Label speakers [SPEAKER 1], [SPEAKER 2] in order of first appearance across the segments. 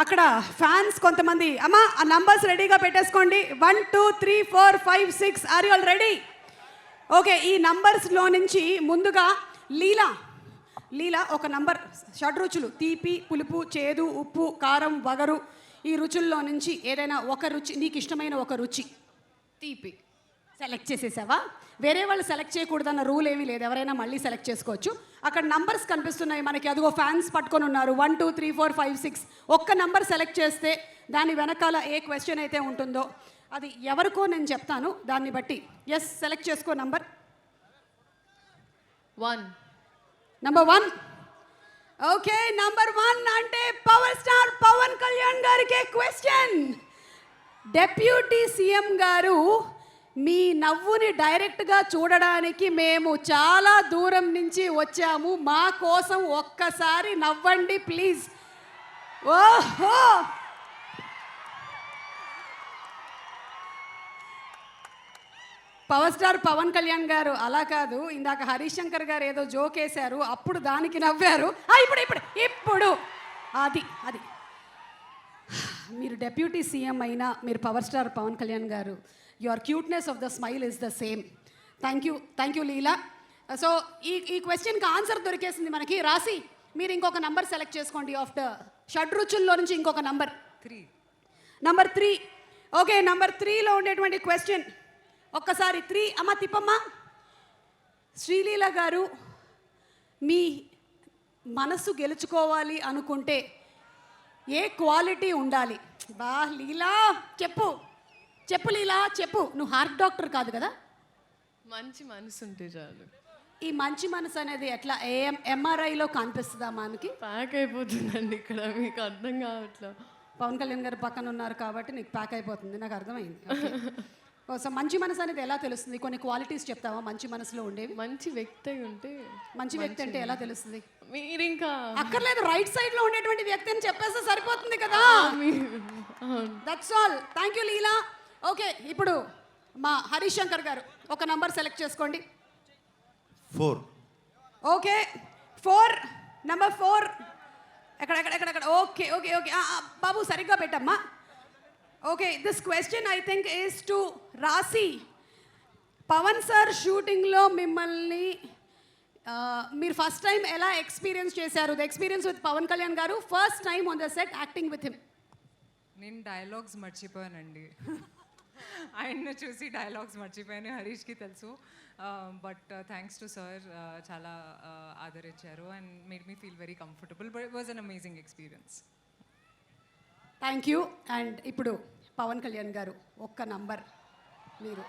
[SPEAKER 1] అక్కడ ఫ్యాన్స్ కొంతమంది అమ్మా ఆ నంబర్స్ రెడీగా పెట్టేసుకోండి. 1 2 3 4 5 6 are you all ready? Okay, ఈ నంబర్స్లో నుంచి ముందుగా లీలా ఒక నంబర్, షడ్రుచులు తీపి పులుపు చేదు ఉప్పు కారం వగరు, ఈ రుచుల్లో నుంచి ఏదైనా ఒక రుచి, నీకు ఇష్టమైన ఒక రుచి
[SPEAKER 2] తీపి
[SPEAKER 1] సెలెక్ట్ చేసేసావా? వేరే వాళ్ళు సెలెక్ట్ చేయకూడదన్న రూల్ ఏమీ లేదు, ఎవరైనా మళ్ళీ సెలెక్ట్ చేసుకోవచ్చు. అక్కడ నంబర్స్ కనిపిస్తున్నాయి మనకి, అదిగో ఫ్యాన్స్ పట్టుకొని ఉన్నారు. 1 2 3 4 5 6 ఒక్క నంబర్ సెలెక్ట్ చేస్తే దాని వెనకాల ఏ క్వశ్చన్ అయితే ఉంటుందో అది ఎవరికో నేను చెప్తాను, దాన్ని బట్టి ఎస్ సెలెక్ట్ చేసుకో. నంబర్ 1. ఓకే, నంబర్ 1 అంటే పవర్ స్టార్ పవన్ కళ్యాణ్ గారికి క్వశ్చన్. డెప్యూటీ సీఎం గారు మీ నవ్వుని డైరెక్ట్గా చూడడానికి మేము చాలా దూరం నుంచి వచ్చాము, మా కోసం ఒక్కసారి నవ్వండి ప్లీజ్. ఓహో, పవర్ స్టార్ పవన్ కళ్యాణ్ గారు అలా కాదు, ఇందాక హరీష్ శంకర్ గారు ఏదో జోక్ వేశారు, అప్పుడు దానికి నవ్వారు. ఇప్పుడు అది మీరు డెప్యూటీ సీఎం అయినా మీరు పవర్ స్టార్ పవన్ కళ్యాణ్ గారు, your cuteness of the smile is the same. Thank you Leela. So ఈ క్వశ్చన్కి ఆన్సర్ దొరికేసింది మనకి. రాసి మీరు ఇంకొక నంబర్ సెలెక్ట్ చేసుకోండి. ఆఫ్ ద షడ్రుచుల్లో నుంచి ఇంకొక నంబర్ 3. ఓకే, నంబర్ 3లో ఉండేటువంటి క్వశ్చన్ ఒక్కసారి 3 అమ్మ తిప్పమ్మ. శ్రీలీల గారు మీ మనసు గెలుచుకోవాలి అనుకుంటే ఏ క్వాలిటీ ఉండాలి? బా లీలా చెప్పు లీలా చెప్పు. నువ్వు హార్ట్ డాక్టర్ కాదు కదా?
[SPEAKER 2] మంచి మనసు ఉంటే చాలు.
[SPEAKER 1] ఈ మంచి మనసు అనేది ఎట్లా ఎంఆర్ఐలో కనిపిస్తుందా మనకి?
[SPEAKER 2] ప్యాక్ అయిపోతుందండి ఇక్కడ, మీకు అర్థం కావట్లేదు.
[SPEAKER 1] పవన్ కళ్యాణ్ గారు పక్కన ఉన్నారు కాబట్టి నీకు ప్యాక్ అయిపోతుంది, నాకు అర్థమైంది. సో మంచి మనసు అనేది ఎలా తెలుస్తుంది? కొన్ని క్వాలిటీస్ చెప్తావా మంచి మనసులో ఉండేవి?
[SPEAKER 2] మంచి వ్యక్తి ఉంటే.
[SPEAKER 1] మంచి వ్యక్తి అంటే ఎలా తెలుస్తుంది?
[SPEAKER 2] మీరు ఇంకా
[SPEAKER 1] అక్కర్లేదు, రైట్ సైడ్ లో ఉండేటువంటి వ్యక్తి అని చెప్పేస్తే సరిపోతుంది కదా. That's all. Thank you Leela. Okay, ఇప్పుడు మా హరీష్ శంకర్ గారు ఒక నంబర్ సెలెక్ట్ చేసుకోండి.
[SPEAKER 3] 4.
[SPEAKER 1] ఓకే 4, నంబర్ 4 ఎక్కడ ఓకే బాబు సరిగ్గా పెట్టమ్మా. Okay, this question I think is to రాసి. పవన్ సార్ షూటింగ్లో మిమ్మల్ని మీరు ఫస్ట్ టైం ఎలా ఎక్స్పీరియన్స్ చేశారు? The experience with Pawan Kalyan garu, first time on the set acting with him.
[SPEAKER 4] నేను డైలాగ్స్ మర్చిపోయానండి. ఆయన్ను చూసి డైలాగ్స్ మర్చిపోయాను, హరీష్కి తెలుసు. బట్ థ్యాంక్స్ టు సార్, చాలా ఆదరించారు and made me feel very comfortable. But it was an amazing experience.
[SPEAKER 1] Thank you. And ఇప్పుడు పవన్ కళ్యాణ్ గారు ఒక్క నంబర్ మీరు.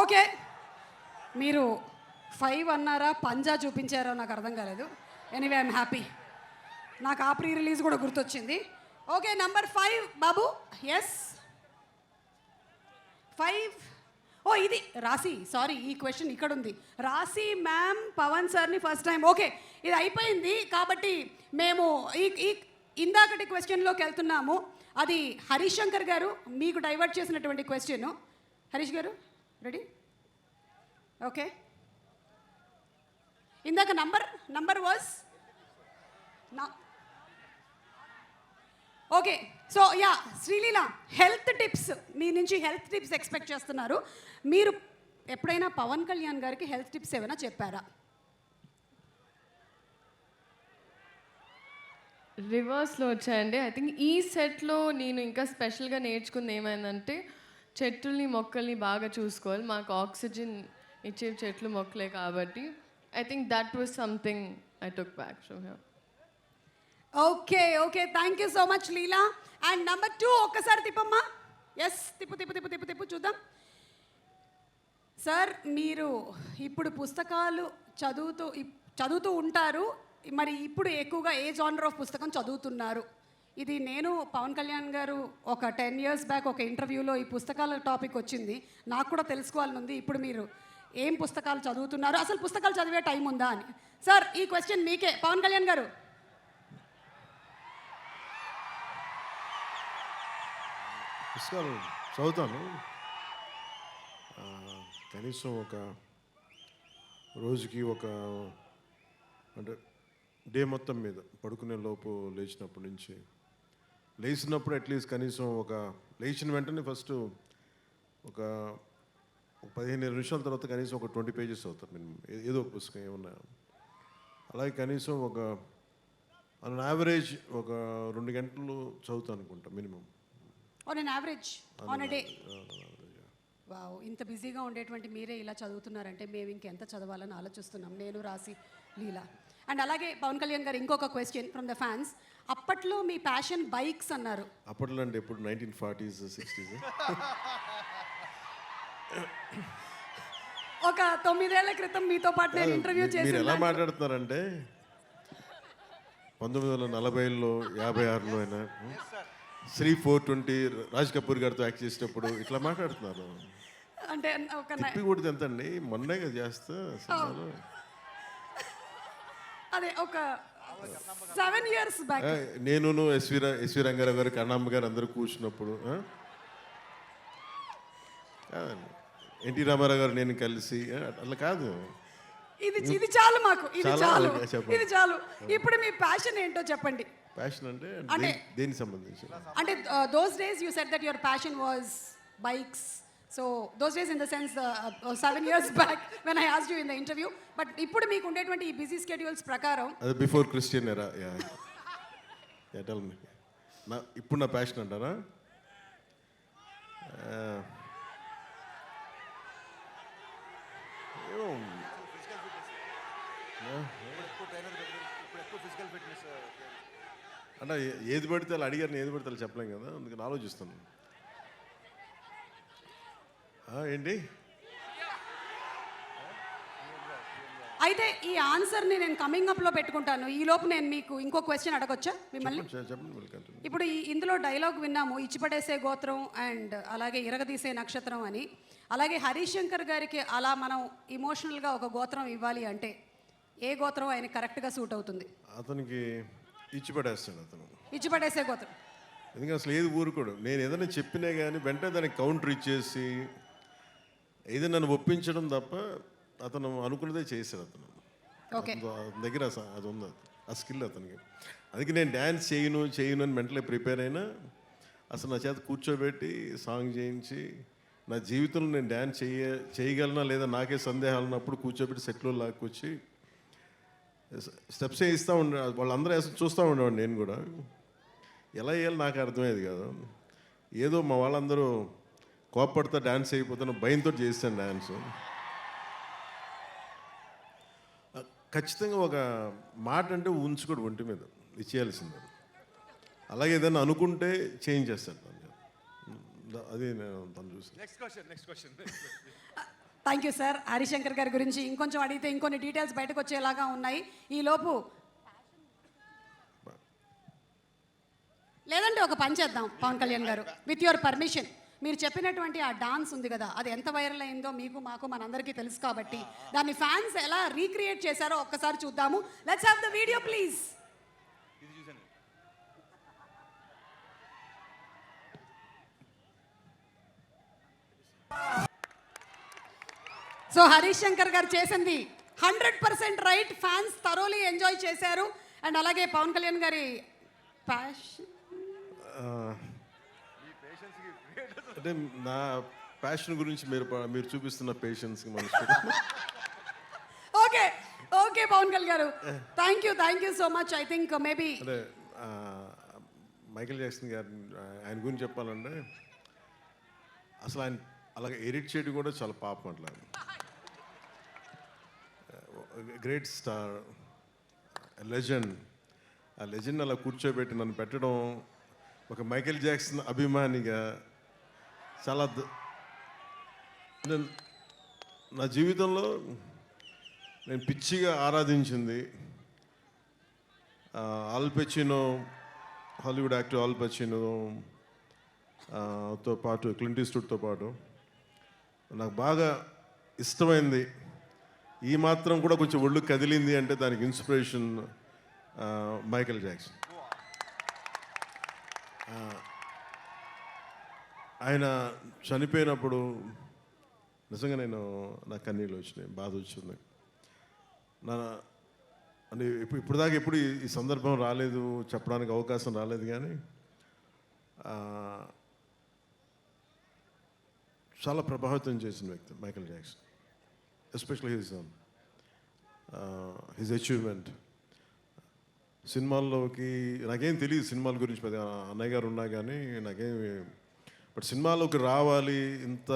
[SPEAKER 1] ఓకే, మీరు 5 అన్నారా పంజా చూపించారో నాకు అర్థం కాలేదు. ఎనీవే ఐఎమ్ హ్యాపీ, నాకు ఆ ప్రీ రిలీజ్ కూడా గుర్తొచ్చింది. ఓకే, నంబర్ 5 బాబు. ఎస్ 5. ఓ ఇది రాసి, సారీ ఈ క్వశ్చన్ ఇక్కడ ఉంది. రాసి మ్యామ్ పవన్ సార్ని ఫస్ట్ టైం. ఓకే, ఇది అయిపోయింది కాబట్టి మేము ఈ ఇందాకటి క్వశ్చన్లోకి వెళ్తున్నాము. అది హరీష్ శంకర్ గారు మీకు డైవర్ట్ చేసినటువంటి question. Harish garu ready? Okay, ఇందాక number was okay. So yeah Sreeleela, health tips మీ నుంచి హెల్త్ టిప్స్ ఎక్స్పెక్ట్ చేస్తున్నారు. మీరు ఎప్పుడైనా పవన్ కళ్యాణ్ గారికి హెల్త్ టిప్స్ ఏమైనా చెప్పారా?
[SPEAKER 2] రివర్స్లో వచ్చాయండి. ఐ థింక్ ఈ సెట్లో నేను ఇంకా స్పెషల్గా నేర్చుకుంది ఏమైందంటే చెట్లని మొక్కల్ని బాగా చూసుకోవాలి. మాకు ఆక్సిజన్ ఇచ్చే చెట్లు మొక్కలే కాబట్టి I think that was something I took back from here.
[SPEAKER 1] Okay thank you so much Leela. And number 2 ఒక్కసారి తిప్పమ్మా. ఎస్ తిప్పు చూద్దాం. సార్ మీరు ఇప్పుడు పుస్తకాలు చదువుతూ ఉంటారు, మరి ఇప్పుడు ఎక్కువగా ఏ జానర్ ఆఫ్ పుస్తకం చదువుతున్నారు? ఇది నేను పవన్ కళ్యాణ్ గారు ఒక 10 years బ్యాక్ ఒక ఇంటర్వ్యూలో ఈ పుస్తకాల టాపిక్ వచ్చింది, నాకు కూడా తెలుసుకోవాలని ఉంది. ఇప్పుడు మీరు ఏం పుస్తకాలు చదువుతున్నారు, అసలు పుస్తకాలు చదివే టైం ఉందా అని. సార్ ఈ క్వశ్చన్ మీకే. పవన్ కళ్యాణ్ గారు
[SPEAKER 3] పుస్తకాలు చదువుతాను.
[SPEAKER 5] కనీసం ఒక రోజుకి ఒక అంటే డే మొత్తం మీద పడుకునే లోపు లేచినప్పటి నుంచి లేచినప్పుడు అట్లీస్ట్ కనీసం ఒక లేచిన వెంటనే ఫస్ట్ ఒక 15 నిమిషాల తర్వాత కనీసం ఒక 20 పేజెస్ అవుతారు నేను ఏదో ఒక పుస్తకం ఏమన్నా అలాగే కనీసం ఒక ఆన్ యావరేజ్ ఒక 2 గంటలు చదువుతాను అనుకుంటా minimum.
[SPEAKER 1] On an average on a day. Wow, ఇంత బిజీగా ఉండేటువంటి మీరే ఇలా చదువుతున్నారంటే మేము ఇంకెంత చదవాలని ఆలోచిస్తున్నాం, నేను, రాసి, లీలా. అండ్ అలాగే పవన్ కళ్యాణ్ గారు ఇంకొక క్వశ్చన్ ఫ్రమ్ ద ఫ్యాన్స్. అప్పట్లో మీ ప్యాషన్ బైక్స్ అన్నారు.
[SPEAKER 5] అప్పట్లో అంటే ఎప్పుడు 1940s 60s
[SPEAKER 1] ఒక 9 ఏళ్ల క్రితం మీతో పాటు నేను ఇంటర్వ్యూ
[SPEAKER 5] మీరు ఎలా
[SPEAKER 1] చేసి
[SPEAKER 5] మాట్లాడుతున్నారంటే 1940లో 56లో అయినా శ్రీ 420 రాజ్ కపూర్ గారితో యాక్ట్ చేసేటప్పుడు ఇట్లా మాట్లాడుతున్నారు.
[SPEAKER 1] అంటే ఒక
[SPEAKER 5] తిప్పి కొడితే ఎంత అండి, మొన్నే కదా చేస్తా సినిమాలో.
[SPEAKER 1] అదే ఒక 7 years బ్యాక్.
[SPEAKER 5] నేను ఎస్వి రంగారావు గారు, కన్నమ్మ గారు అందరూ కూర్చున్నప్పుడు కాదండి, ఎన్టీ రామారావు గారు నేను కలిసి అట్లా కాదు.
[SPEAKER 1] ఇది చాలు మాకు, ఇది
[SPEAKER 5] చాలా
[SPEAKER 1] చాలు,
[SPEAKER 5] ఓకే, చెప్పండి.
[SPEAKER 1] ఇది చాలు. ఇప్పుడు మీ ప్యాషన్ ఏంటో చెప్పండి.
[SPEAKER 5] ప్యాషన్ అంటే
[SPEAKER 1] అంటే
[SPEAKER 5] దేనికి సంబంధించి?
[SPEAKER 1] అంటే those days you said that your passion was bikes. So those days in the sense 7 years back when I asked you in the interview. But ఇప్పుడు మీకు ఉండేటువంటి ఈ బిజీ స్కెడ్యూల్స్ ప్రకారం
[SPEAKER 5] అది బిఫోర్ క్రిస్టియన్ ఎరా. Tell me. ఇప్పుడు నా passion అంటారా? అంటే ఏది పడితే అలా అడిగారు, ఏది పడితే అలా చెప్పలేం కదా, అందుకని ఆలోచిస్తున్నాను. ఏంటి
[SPEAKER 1] అయితే ఈ ఆన్సర్ని నేను కమింగ్ అప్లో పెట్టుకుంటాను. ఈ లోపు నేను మీకు ఇంకో క్వశ్చన్ అడగొచ్చా మిమ్మల్ని?
[SPEAKER 5] చెప్పండి.
[SPEAKER 1] ఇప్పుడు ఇందులో డైలాగ్ విన్నాము, ఇచ్చిపడేసే గోత్రం అండ్ అలాగే ఇరగదీసే నక్షత్రం అని. అలాగే హరీష్ శంకర్ గారికి అలా మనం ఇమోషనల్గా ఒక గోత్రం ఇవ్వాలి అంటే ఏ గోత్రం ఆయన కరెక్ట్గా సూట్ అవుతుంది?
[SPEAKER 5] అతనికి ఇచ్చి పడేస్తాడు అతను,
[SPEAKER 1] ఇచ్చిపడేసే గోత్రం.
[SPEAKER 5] ఎందుకంటే అసలు ఏది ఊరుకోడు. నేను ఏదైనా చెప్పినా కానీ వెంటనే దానికి కౌంటర్ ఇచ్చేసి ఏదైనా నన్ను ఒప్పించడం తప్ప అతను అనుకున్నదే చేశాడు. అతను
[SPEAKER 1] ఓకే,
[SPEAKER 5] అతని దగ్గర అది ఉంది, ఆ స్కిల్ అతనికి. అందుకే నేను డ్యాన్స్ చేయను అని మెంటలీ ప్రిపేర్ అయినా అసలు నా చేత కూర్చోబెట్టి సాంగ్ చేయించి నా జీవితంలో నేను డ్యాన్స్ చేయగలనా లేదా నాకే సందేహాలు ఉన్నప్పుడు కూర్చోబెట్టి సెట్లో లాక్కొచ్చి స్టెప్స్ వేయిస్తూ ఉండే. వాళ్ళందరూ చూస్తూ ఉండేవాడు, నేను కూడా ఎలా వేయాలి నాకు అర్థమయ్యేది కాదు. ఏదో మా వాళ్ళందరూ కోప్పడితే డ్యాన్స్ అయిపోతున్న భయంతో చేస్తాను డ్యాన్స్. ఖచ్చితంగా ఒక మాట అంటే ఉంచుకోడు ఒంటి మీద, ఇచ్చేయాల్సిందే. అలాగే ఏదైనా అనుకుంటే చేంజ్ చేస్తాడు తను. అది నేను తను చూసి.
[SPEAKER 3] Next question
[SPEAKER 1] thank you sir. Harishankar గారి గురించి ఇంకొంచెం అడిగితే ఇంకొన్ని డీటెయిల్స్ బయటకు వచ్చేలాగా ఉన్నాయి. ఈ లోపు లేదంటే ఒక పని చేద్దాం పవన్ కళ్యాణ్ గారు, విత్ యువర్ పర్మిషన్. మీరు చెప్పినటువంటి ఆ డాన్స్ ఉంది కదా, అది ఎంత వైరల్ అయిందో మీకు మాకు మనందరికీ తెలుసు కాబట్టి దాన్ని ఫ్యాన్స్ ఎలా రీక్రియేట్ చేశారో ఒక్కసారి చూద్దాము. Let's have the video please. So Harish Shankar గారు చేసింది 100% రైట్. ఫ్యాన్స్ థరోలీ ఎంజాయ్ చేశారు. అండ్ అలాగే పవన్ కళ్యాణ్ గారి ప్యాషన్
[SPEAKER 5] అంటే నా ప్యాషన్ గురించి మీరు చూపిస్తున్న పేషెన్స్కి మనసు.
[SPEAKER 1] ఓకే ఓకే పవన్ కళ్యాణ్ గారు, thank you so much. I think maybe
[SPEAKER 5] అంటే మైకేల్ జాక్సన్ గారు ఆయన గురించి చెప్పాలంటే అసలు ఆయన అలాగే ఎడిట్ చేయడం కూడా చాలా పాపం. అట్లా గ్రేట్ స్టార్, లెజెండ్. ఆ లెజెండ్ అలా కూర్చోబెట్టి నన్ను పెట్టడం ఒక మైకేల్ జాక్సన్ అభిమానిగా చాలా నా జీవితంలో నేను పిచ్చిగా ఆరాధించింది Al Pacino, Hollywood actor Al Pacino తో పాటు క్లింట్ ఈస్ట్వుడ్తో పాటు నాకు బాగా ఇష్టమైంది. ఈ మాత్రం కూడా కొంచెం ఒళ్ళు కదిలింది అంటే దానికి ఇన్స్పిరేషన్ మైకేల్ జాక్సన్. ఆయన చనిపోయినప్పుడు నిజంగా నాకు కన్నీళ్ళు వచ్చినాయి, బాధ వచ్చింది. నా అంటే ఇప్పుడు దాకా ఎప్పుడు ఈ సందర్భం రాలేదు, చెప్పడానికి అవకాశం రాలేదు. కానీ చాలా ప్రభావితం చేసిన వ్యక్తి Michael Jackson, especially his achievement. సినిమాల్లోకి నాకేం తెలియదు సినిమాల గురించి, పెద్ద అన్నయ్య గారు ఉన్నా కానీ నాకేమి, బట్ సినిమాలోకి రావాలి, ఇంత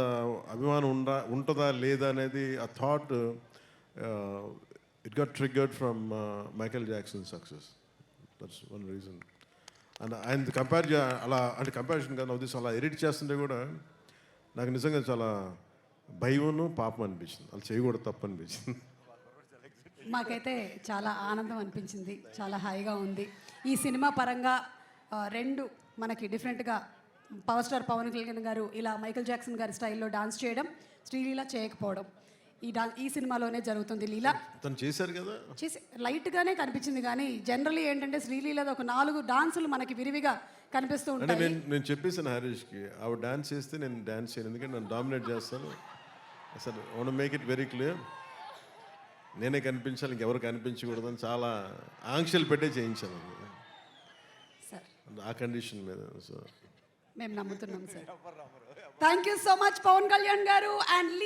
[SPEAKER 5] అభిమానం ఉంటుందా లేదా అనేది ఆ thought it got triggered from Michael Jackson success. That's one reason. And ఆయన అలా అంటే కంపారిజన్ కాదు, ఉద్దేశం అలా ఎడిట్ చేస్తుంటే కూడా నాకు నిజంగా చాలా భయమును పాపం అనిపించింది, అలా చేయకూడదు, తప్పు అనిపించింది.
[SPEAKER 1] మాకైతే చాలా ఆనందం అనిపించింది, చాలా హాయిగా ఉంది. ఈ సినిమా పరంగా రెండు మనకి డిఫరెంట్గా పవర్ స్టార్ పవన్ కళ్యాణ్ గారు ఇలా మైకేల్ జాక్సన్ గారి స్టైల్లో డాన్స్ చేయడం, శ్రీలీల చేయకపోవడం ఈ సినిమాలోనే జరుగుతుంది. లీలా
[SPEAKER 5] తను చేశారు కదా,
[SPEAKER 1] చేసి లైట్గానే కనిపించింది, కానీ జనరల్లీ ఏంటంటే శ్రీలీలది ఒక 4 డాన్సులు మనకి విరివిగా కనిపిస్తూ
[SPEAKER 5] అంటే
[SPEAKER 1] ఉంటాయి.
[SPEAKER 5] నేను చెప్పేసాను హరీష్కి, ఆవిడ డాన్స్ చేస్తే నేను డాన్స్ చేయను, ఎందుకంటే నన్ను డామినేట్ చేస్తాను. అసలు want make it very clear, నేనే కనిపించాలి, ఇంకెవరు కనిపించకూడదని చాలా ఆంక్షలు పెట్టే చేయించాను
[SPEAKER 1] సార్
[SPEAKER 5] ఆ కండిషన్ మీద. సో
[SPEAKER 1] మేము నమ్ముతున్నాం sir. Thank you so much Pawan Kalyan గారు అండ్